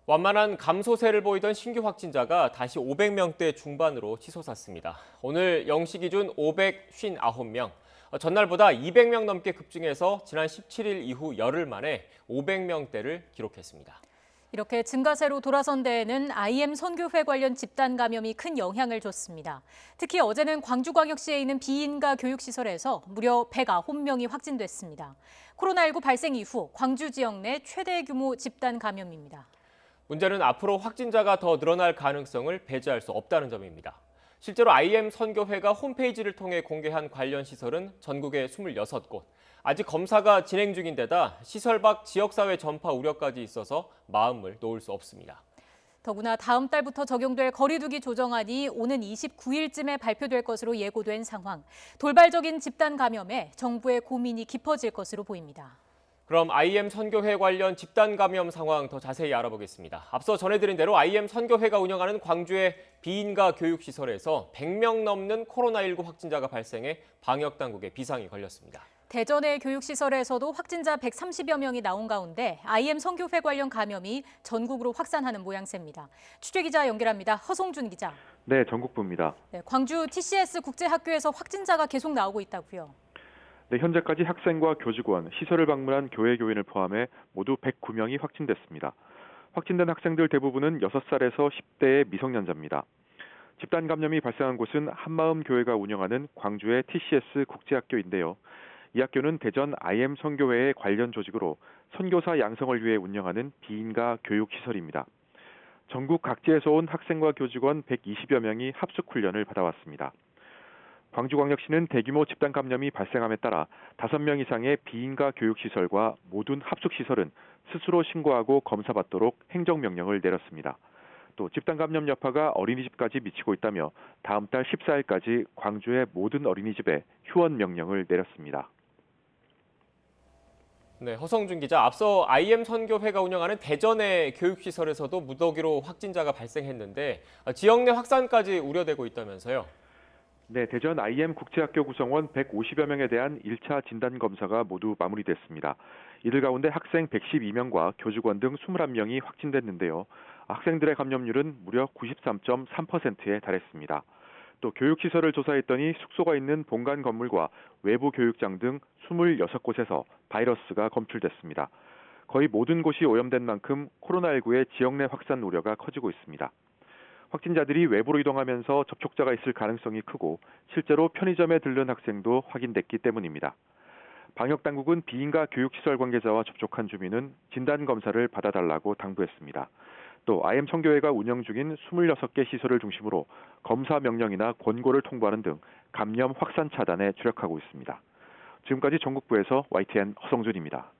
완만한 감소세를 보이던 신규 확진자가 다시 500명대 중반으로 치솟았습니다. 오늘 0시 기준 559명, 전날보다 200명 넘게 급증해서 지난 17일 이후 열흘 만에 500명대를 기록했습니다. 이렇게 증가세로 돌아선 데에는 IM 선교회 관련 집단 감염이 큰 영향을 줬습니다. 특히 어제는 광주광역시에 있는 비인가 교육시설에서 무려 109명이 확진됐습니다. 코로나19 발생 이후 광주 지역 내 최대 규모 집단 감염입니다. 문제는 앞으로 확진자가 더 늘어날 가능성을 배제할 수 없다는 점입니다. 실제로 IM 선교회가 홈페이지를 통해 공개한 관련 시설은 전국에 26곳. 아직 검사가 진행 중인 데다 시설 밖 지역사회 전파 우려까지 있어서 마음을 놓을 수 없습니다. 더구나 다음 달부터 적용될 거리두기 조정안이 오는 29일쯤에 발표될 것으로 예고된 상황. 돌발적인 집단 감염에 정부의 고민이 깊어질 것으로 보입니다. 그럼 IM 선교회 관련 집단 감염 상황 더 자세히 알아보겠습니다. 앞서 전해드린 대로 IM 선교회가 운영하는 광주의 비인가 교육시설에서 100명 넘는 코로나19 확진자가 발생해 방역당국에 비상이 걸렸습니다. 대전의 교육시설에서도 확진자 130여 명이 나온 가운데 IM 선교회 관련 감염이 전국으로 확산하는 모양새입니다. 취재기자 연결합니다. 허송준 기자. 네, 전국부입니다. 광주 TCS 국제학교에서 확진자가 계속 나오고 있다고요. 네, 현재까지 학생과 교직원, 시설을 방문한 교회 교인을 포함해 모두 109명이 확진됐습니다. 확진된 학생들 대부분은 6살에서 10대의 미성년자입니다. 집단 감염이 발생한 곳은 한마음 교회가 운영하는 광주의 TCS 국제학교인데요. 이 학교는 대전 IM 선교회의 관련 조직으로 선교사 양성을 위해 운영하는 비인가 교육시설입니다. 전국 각지에서 온 학생과 교직원 120여 명이 합숙훈련을 받아왔습니다. 광주광역시는 대규모 집단 감염이 발생함에 따라 5명 이상의 비인가 교육시설과 모든 합숙시설은 스스로 신고하고 검사받도록 행정명령을 내렸습니다. 또 집단 감염 여파가 어린이집까지 미치고 있다며 다음 달 14일까지 광주의 모든 어린이집에 휴원 명령을 내렸습니다. 네, 허성준 기자, 앞서 IM 선교회가 운영하는 대전의 교육시설에서도 무더기로 확진자가 발생했는데 지역 내 확산까지 우려되고 있다면서요? 네, 대전 IM 국제학교 구성원 150여 명에 대한 1차 진단검사가 모두 마무리됐습니다. 이들 가운데 학생 112명과 교직원 등 21명이 확진됐는데요. 학생들의 감염률은 무려 93.3%에 달했습니다. 또 교육시설을 조사했더니 숙소가 있는 본관 건물과 외부 교육장 등 26곳에서 바이러스가 검출됐습니다. 거의 모든 곳이 오염된 만큼 코로나19의 지역 내 확산 우려가 커지고 있습니다. 확진자들이 외부로 이동하면서 접촉자가 있을 가능성이 크고 실제로 편의점에 들른 학생도 확인됐기 때문입니다. 방역당국은 비인가 교육시설 관계자와 접촉한 주민은 진단검사를 받아달라고 당부했습니다. 또 IM 선교회가 운영 중인 26개 시설을 중심으로 검사 명령이나 권고를 통보하는 등 감염 확산 차단에 주력하고 있습니다. 지금까지 전국부에서 YTN 허성준입니다.